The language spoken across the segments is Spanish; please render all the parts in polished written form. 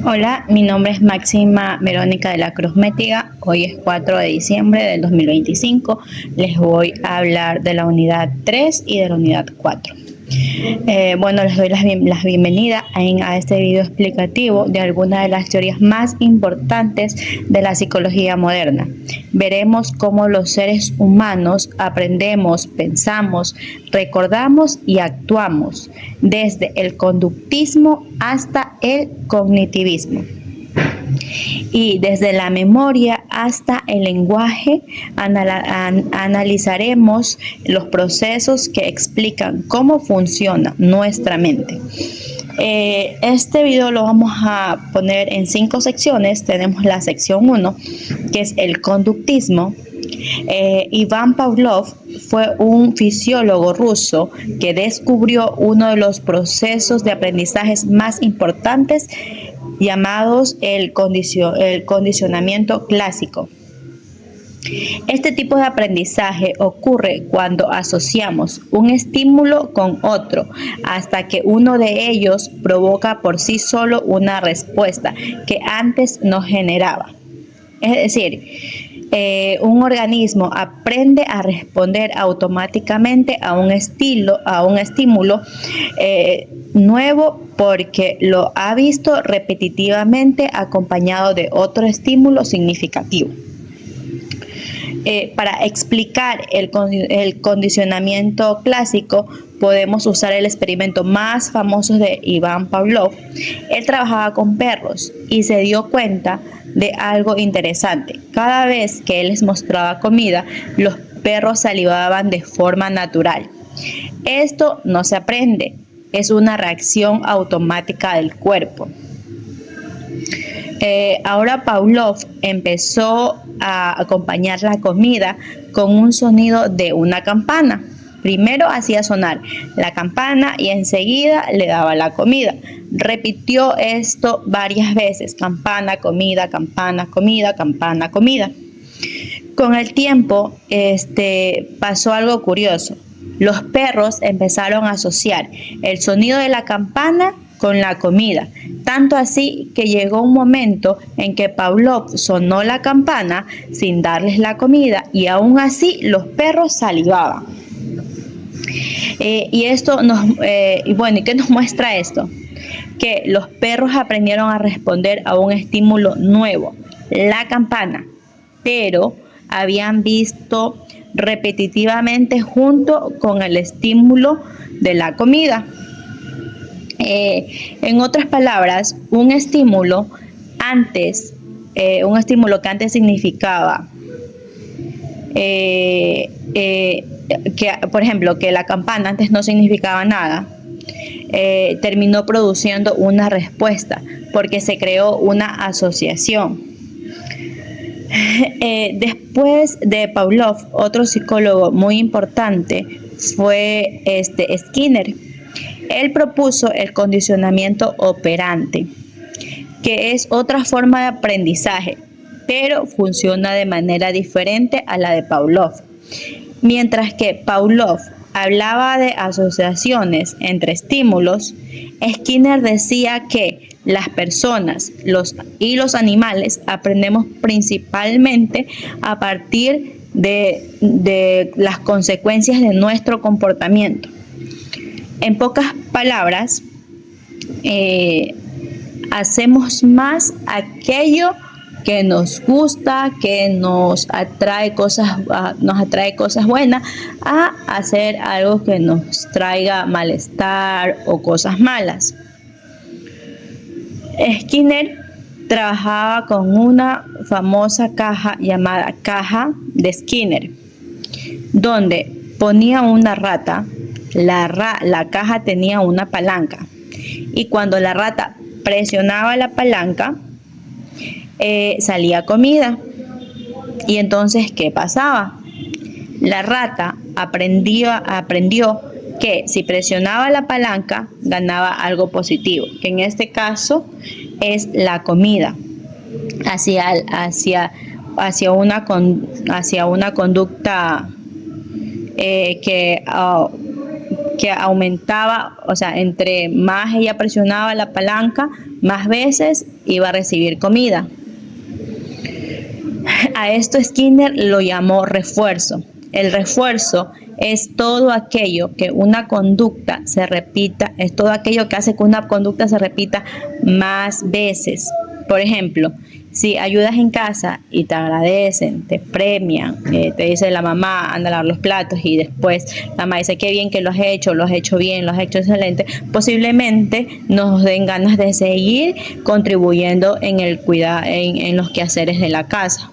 Hola, mi nombre es Máxima Verónica de la Cruz Métiga. Hoy es 4 de diciembre del 2025. Les voy a hablar de la unidad 3 y de la unidad 4. Bueno, les doy las bienvenidas a este video explicativo de algunas de las teorías más importantes de la psicología moderna. Veremos cómo los seres humanos aprendemos, pensamos, recordamos y actuamos, desde el conductismo hasta el cognitivismo. Y desde la memoria hasta el lenguaje analizaremos los procesos que explican cómo funciona nuestra mente. Este video lo vamos a poner en 5 secciones. Tenemos la sección 1, que es el conductismo. Iván Pavlov fue un fisiólogo ruso que descubrió uno de los procesos de aprendizaje más importantes, llamados el condicionamiento clásico. Este tipo de aprendizaje ocurre cuando asociamos un estímulo con otro, hasta que uno de ellos provoca por sí solo una respuesta que antes no generaba. Es decir, un organismo aprende a responder automáticamente a un estímulo nuevo porque lo ha visto repetitivamente acompañado de otro estímulo significativo. Para explicar el condicionamiento clásico, podemos usar el experimento más famoso de Iván Pavlov. Él trabajaba con perros y se dio cuenta de algo interesante. Cada vez que él les mostraba comida, los perros salivaban de forma natural. Esto no se aprende, es una reacción automática del cuerpo. Ahora Pavlov empezó a acompañar la comida con un sonido de una campana. Primero hacía sonar la campana y enseguida le daba la comida. Repitió esto varias veces: campana, comida, campana, comida, campana, comida. Con el tiempo, pasó algo curioso. Los perros empezaron a asociar el sonido de la campana con la comida, tanto así que llegó un momento en que Pavlov sonó la campana sin darles la comida y aún así los perros salivaban. ¿Y qué nos muestra esto? Que los perros aprendieron a responder a un estímulo nuevo, la campana, pero habían visto repetitivamente junto con el estímulo de la comida. En otras palabras, un estímulo que antes significaba por ejemplo, que la campana antes no significaba nada, terminó produciendo una respuesta porque se creó una asociación. Después de Pavlov, otro psicólogo muy importante fue Skinner. Él propuso el condicionamiento operante, que es otra forma de aprendizaje, pero funciona de manera diferente a la de Pavlov. Mientras que Pavlov hablaba de asociaciones entre estímulos, Skinner decía que las personas y los animales aprendemos principalmente a partir de las consecuencias de nuestro comportamiento. En pocas palabras, hacemos más aquello que nos gusta, que nos atrae cosas buenas, a hacer algo que nos traiga malestar o cosas malas. Skinner trabajaba con una famosa caja llamada caja de Skinner, donde ponía una rata. La caja tenía una palanca y cuando la rata presionaba la palanca, salía comida. Y entonces, ¿qué pasaba? La rata aprendió que si presionaba la palanca ganaba algo positivo, que en este caso es la comida, hacia una conducta que aumentaba, o sea, entre más ella presionaba la palanca, más veces iba a recibir comida. A esto Skinner lo llamó refuerzo. El refuerzo es todo aquello que una conducta se repita, es todo aquello que hace que una conducta se repita más veces. Por ejemplo, si ayudas en casa y te agradecen, te premian, te dice la mamá, anda a lavar los platos y después la mamá dice, qué bien que lo has hecho bien, lo has hecho excelente, posiblemente nos den ganas de seguir contribuyendo en el cuidado, en los quehaceres de la casa.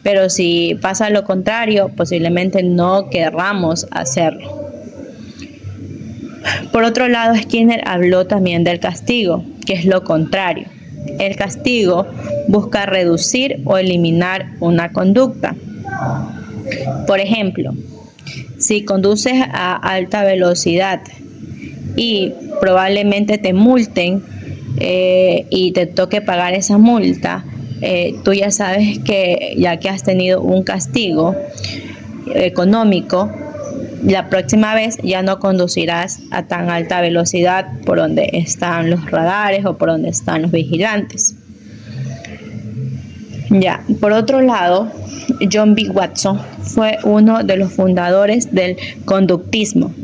Pero si pasa lo contrario, posiblemente no querramos hacerlo. Por otro lado, Skinner habló también del castigo, que es lo contrario. El castigo busca reducir o eliminar una conducta. Por ejemplo, si conduces a alta velocidad y probablemente te multen y te toque pagar esa multa, tú ya sabes que ya que has tenido un castigo económico, la próxima vez ya no conducirás a tan alta velocidad por donde están los radares o por donde están los vigilantes. Ya, por otro lado, John B. Watson fue uno de los fundadores del conductismo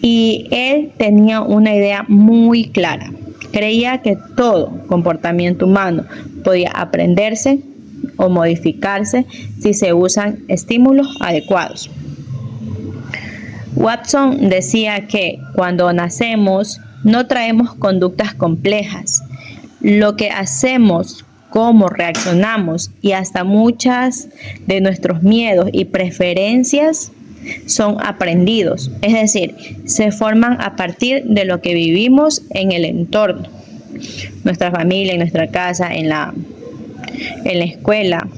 y él tenía una idea muy clara. Creía que todo comportamiento humano podía aprenderse o modificarse si se usan estímulos adecuados. Watson decía que cuando nacemos no traemos conductas complejas. Lo que hacemos, cómo reaccionamos y hasta muchas de nuestros miedos y preferencias son aprendidos, es decir, se forman a partir de lo que vivimos en el entorno, nuestra familia, en nuestra casa, en la escuela.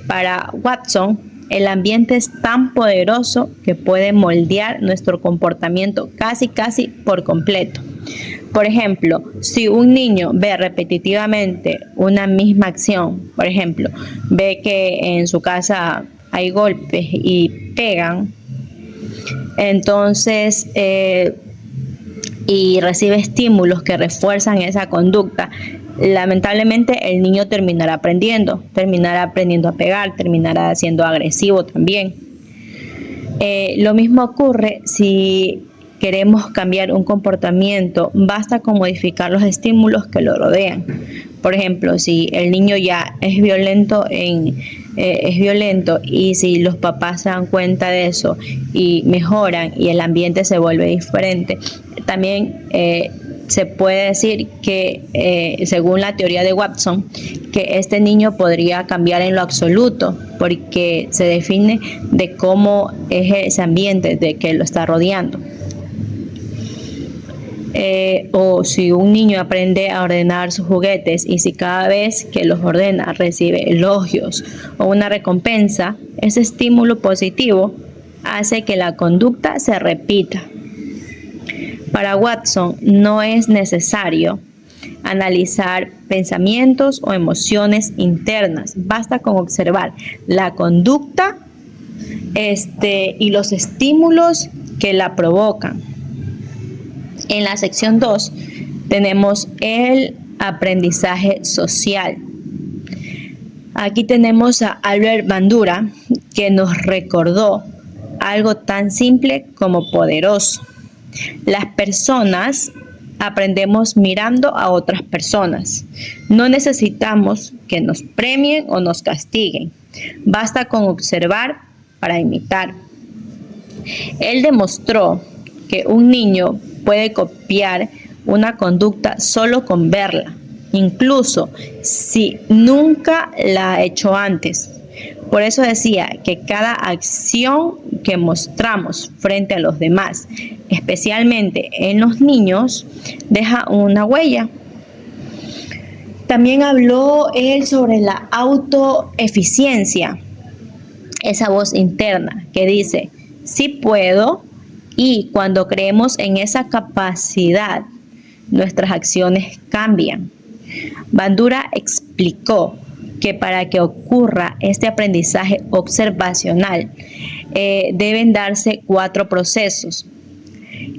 Para Watson, el ambiente es tan poderoso que puede moldear nuestro comportamiento casi por completo. Por ejemplo, si un niño ve repetitivamente una misma acción, por ejemplo, ve que en su casa hay golpes y pegan, entonces y recibe estímulos que refuerzan esa conducta, lamentablemente el niño terminará aprendiendo a pegar, terminará siendo agresivo también. Lo mismo ocurre si queremos cambiar un comportamiento, basta con modificar los estímulos que lo rodean. Por ejemplo, si el niño ya es violento y si los papás se dan cuenta de eso y mejoran y el ambiente se vuelve diferente, también se puede decir que, según la teoría de Watson, que este niño podría cambiar en lo absoluto porque se define de cómo es ese ambiente de que lo está rodeando. O si un niño aprende a ordenar sus juguetes y si cada vez que los ordena recibe elogios o una recompensa, ese estímulo positivo hace que la conducta se repita. Para Watson no es necesario analizar pensamientos o emociones internas, basta con observar la conducta y los estímulos que la provocan. En la sección 2 tenemos el aprendizaje social. Aquí tenemos a Albert Bandura, que nos recordó algo tan simple como poderoso. Las personas aprendemos mirando a otras personas. No necesitamos que nos premien o nos castiguen. Basta con observar para imitar. Él demostró que un niño puede copiar una conducta solo con verla, incluso si nunca la ha hecho antes. Por eso decía que cada acción que mostramos frente a los demás, especialmente en los niños, deja una huella. También habló él sobre la autoeficiencia, esa voz interna que dice, sí puedo. Y cuando creemos en esa capacidad, nuestras acciones cambian. Bandura explicó que para que ocurra este aprendizaje observacional, deben darse 4 procesos,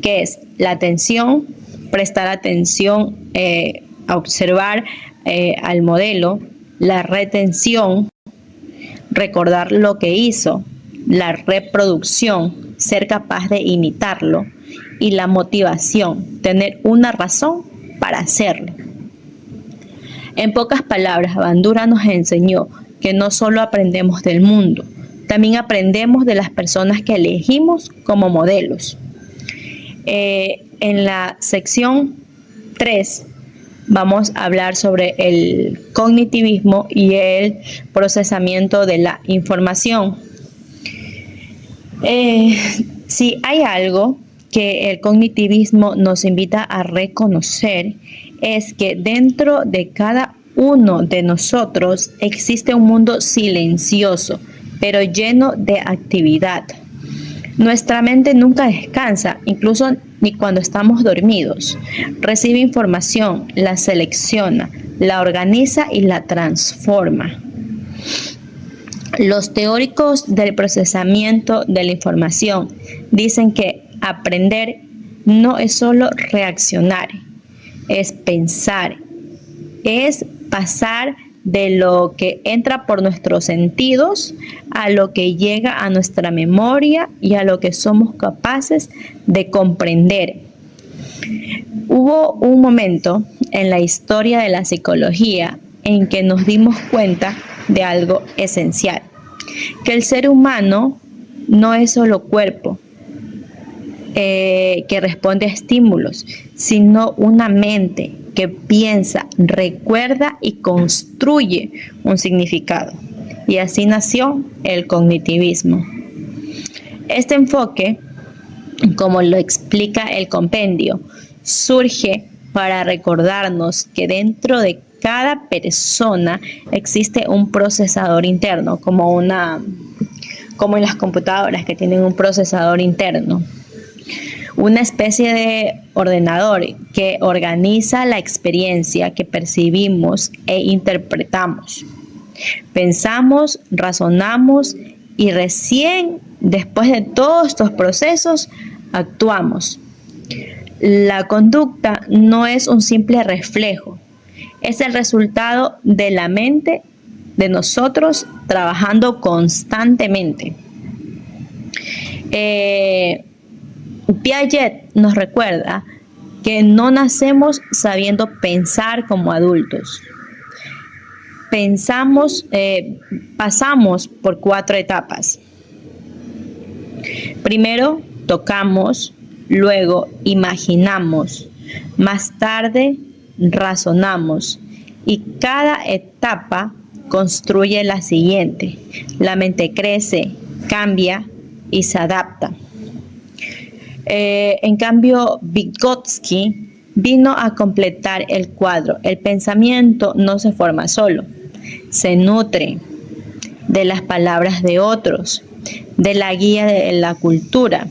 que es la atención, prestar atención a observar al modelo, la retención, recordar lo que hizo, la reproducción, ser capaz de imitarlo, y la motivación, tener una razón para hacerlo. En pocas palabras, Bandura nos enseñó que no solo aprendemos del mundo, también aprendemos de las personas que elegimos como modelos. En la sección 3 vamos a hablar sobre el cognitivismo y el procesamiento de la información. Si hay algo que el cognitivismo nos invita a reconocer, es que dentro de cada uno de nosotros existe un mundo silencioso, pero lleno de actividad. Nuestra mente nunca descansa, incluso ni cuando estamos dormidos. Recibe información, la selecciona, la organiza y la transforma. Los teóricos del procesamiento de la información dicen que aprender no es solo reaccionar, es pensar, es pasar de lo que entra por nuestros sentidos a lo que llega a nuestra memoria y a lo que somos capaces de comprender. Hubo un momento en la historia de la psicología en que nos dimos cuenta de algo esencial, que el ser humano no es solo cuerpo que responde a estímulos, sino una mente que piensa, recuerda y construye un significado. Y así nació el cognitivismo. Este enfoque, como lo explica el compendio, surge para recordarnos que dentro de cada persona existe un procesador interno, como en las computadoras que tienen un procesador interno. Una especie de ordenador que organiza la experiencia que percibimos e interpretamos. Pensamos, razonamos y recién después de todos estos procesos actuamos. La conducta no es un simple reflejo, es el resultado de la mente de nosotros trabajando constantemente. Piaget nos recuerda que no nacemos sabiendo pensar como adultos. Pasamos por 4 etapas. Primero, tocamos, luego imaginamos, más tarde razonamos y cada etapa construye la siguiente. La mente crece, cambia y se adapta. En cambio, Vygotsky vino a completar el cuadro. El pensamiento no se forma solo, se nutre de las palabras de otros, de la guía de la cultura.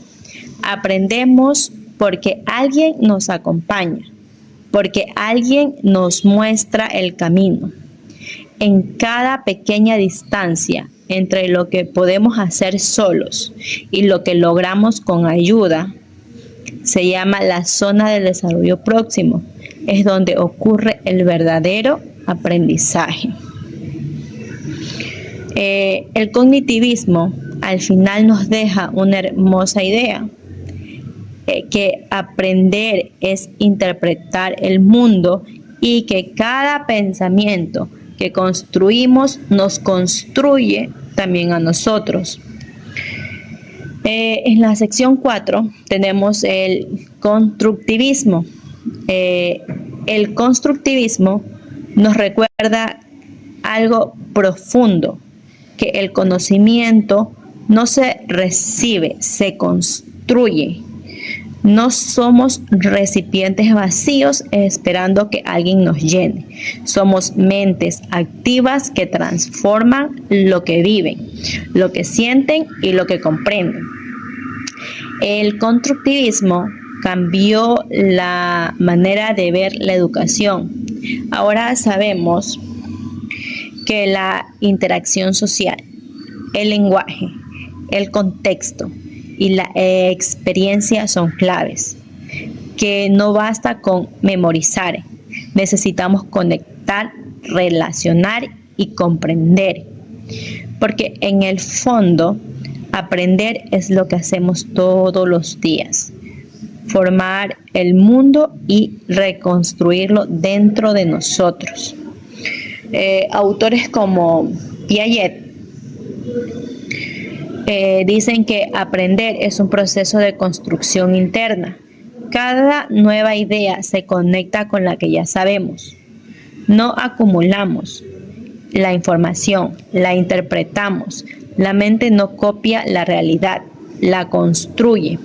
Aprendemos porque alguien nos acompaña, porque alguien nos muestra el camino. En cada pequeña distancia entre lo que podemos hacer solos y lo que logramos con ayuda, se llama la zona del desarrollo próximo. Es donde ocurre el verdadero aprendizaje. El cognitivismo al final nos deja una hermosa idea, que aprender es interpretar el mundo y que cada pensamiento que construimos nos construye también a nosotros. En la sección 4 tenemos el constructivismo. El constructivismo nos recuerda algo profundo, que el conocimiento no se recibe, se construye. No somos recipientes vacíos esperando que alguien nos llene. Somos mentes activas que transforman lo que viven, lo que sienten y lo que comprenden. El constructivismo cambió la manera de ver la educación. Ahora sabemos que la interacción social, el lenguaje el contexto y la experiencia son claves, que no basta con memorizar, necesitamos conectar, relacionar y comprender, porque en el fondo aprender es lo que hacemos todos los días, formar el mundo y reconstruirlo dentro de nosotros. Autores como Piaget dicen que aprender es un proceso de construcción interna. Cada nueva idea se conecta con la que ya sabemos. No acumulamos la información, la interpretamos. La mente no copia la realidad, la construye.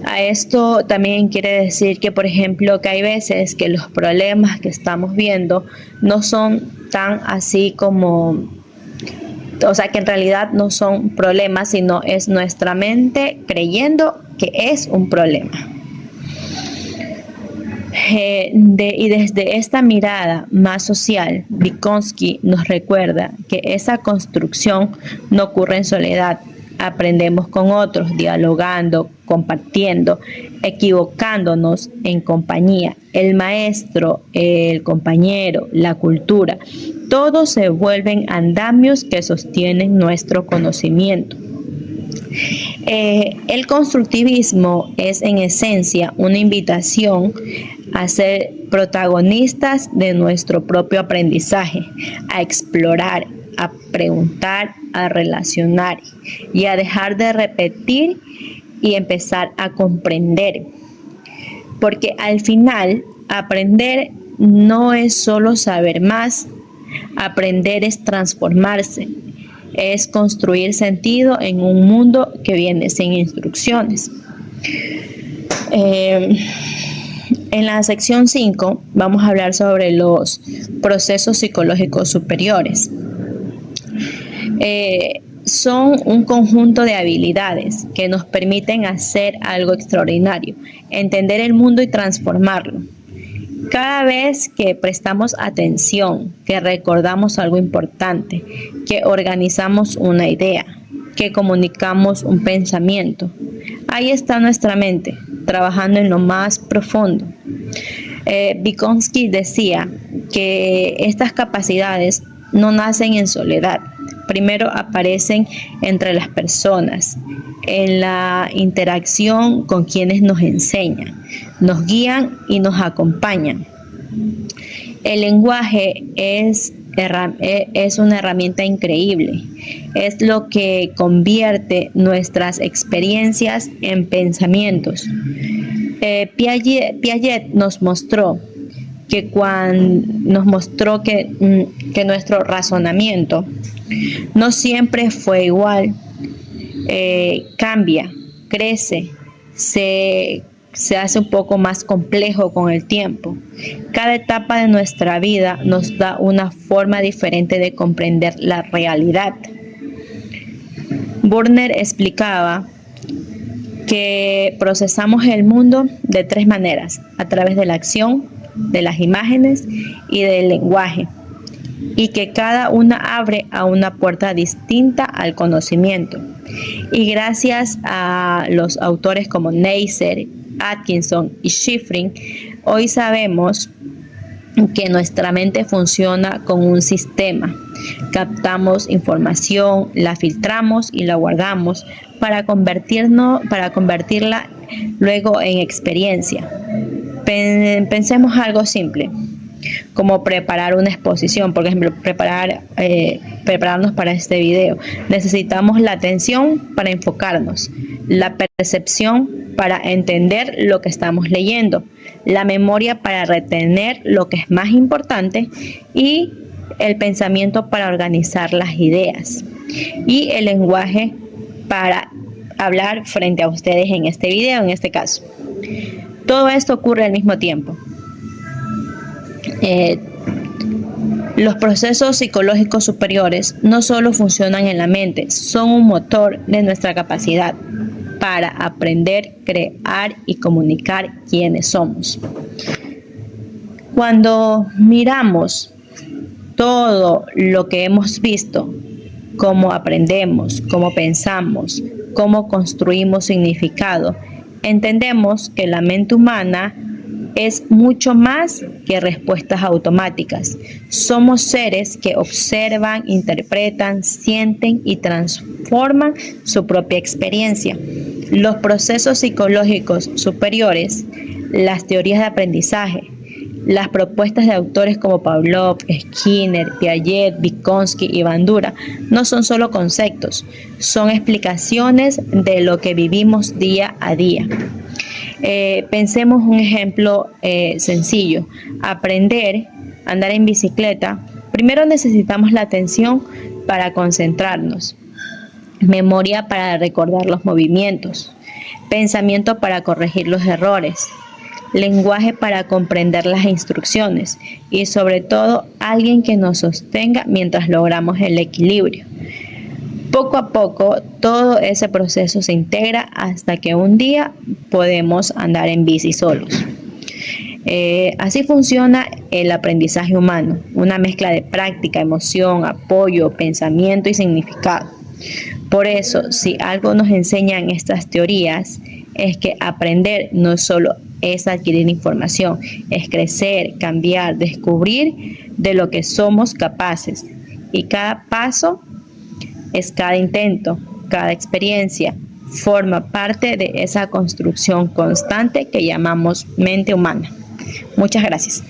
A esto también quiere decir que, por ejemplo, que hay veces que los problemas que estamos viendo no son tan así como, o sea, que en realidad no son problemas, sino es nuestra mente creyendo que es un problema. Y desde esta mirada más social, Vygotsky nos recuerda que esa construcción no ocurre en soledad. Aprendemos con otros, dialogando, compartiendo, equivocándonos en compañía. El maestro, el compañero, la cultura, todos se vuelven andamios que sostienen nuestro conocimiento. El constructivismo es en esencia una invitación a ser protagonistas de nuestro propio aprendizaje, a explorar, a preguntar, a relacionar y a dejar de repetir y empezar a comprender. Porque al final, aprender no es solo saber más, aprender es transformarse, es construir sentido en un mundo que viene sin instrucciones. En la sección 5 vamos a hablar sobre los procesos psicológicos superiores. Son un conjunto de habilidades que nos permiten hacer algo extraordinario, entender el mundo y transformarlo. Cada vez que prestamos atención, que recordamos algo importante, que organizamos una idea, que comunicamos un pensamiento, ahí está nuestra mente, trabajando en lo más profundo. Vygotsky decía que estas capacidades no nacen en soledad. Primero aparecen entre las personas, en la interacción con quienes nos enseñan, nos guían y nos acompañan. El lenguaje es una herramienta increíble. Es lo que convierte nuestras experiencias en pensamientos. Piaget nos mostró que nuestro razonamiento no siempre fue igual, cambia, crece, se hace un poco más complejo con el tiempo. Cada etapa de nuestra vida nos da una forma diferente de comprender la realidad. Burner explicaba que procesamos el mundo de 3 maneras: a través de la acción, de las imágenes y del lenguaje, y que cada una abre a una puerta distinta al conocimiento. Y gracias a los autores como Neisser, Atkinson y Shiffrin, hoy sabemos que nuestra mente funciona con un sistema. Captamos información, la filtramos y la guardamos para convertirla luego en experiencia. Pensemos algo simple, como preparar una exposición, por ejemplo, prepararnos para este video. Necesitamos la atención para enfocarnos, la percepción para entender lo que estamos leyendo, la memoria para retener lo que es más importante y el pensamiento para organizar las ideas y el lenguaje para hablar frente a ustedes en este video, en este caso. Todo esto ocurre al mismo tiempo. Los procesos psicológicos superiores no solo funcionan en la mente, son un motor de nuestra capacidad para aprender, crear y comunicar quiénes somos. Cuando miramos todo lo que hemos visto, cómo aprendemos, cómo pensamos, cómo construimos significado, entendemos que la mente humana es mucho más que respuestas automáticas. Somos seres que observan, interpretan, sienten y transforman su propia experiencia. Los procesos psicológicos superiores, las teorías de aprendizaje, las propuestas de autores como Pavlov, Skinner, Piaget, Vygotsky y Bandura no son solo conceptos, son explicaciones de lo que vivimos día a día. Pensemos un ejemplo sencillo. Aprender a andar en bicicleta, primero necesitamos la atención para concentrarnos, memoria para recordar los movimientos, pensamiento para corregir los errores, lenguaje para comprender las instrucciones y sobre todo alguien que nos sostenga mientras logramos el equilibrio. Poco a poco todo ese proceso se integra hasta que un día podemos andar en bici solos. Así funciona el aprendizaje humano, una mezcla de práctica, emoción, apoyo, pensamiento y significado. Por eso, si algo nos enseñan estas teorías, es que aprender no solo es adquirir información, es crecer, cambiar, descubrir de lo que somos capaces. Y cada paso es cada intento, cada experiencia, forma parte de esa construcción constante que llamamos mente humana. Muchas gracias.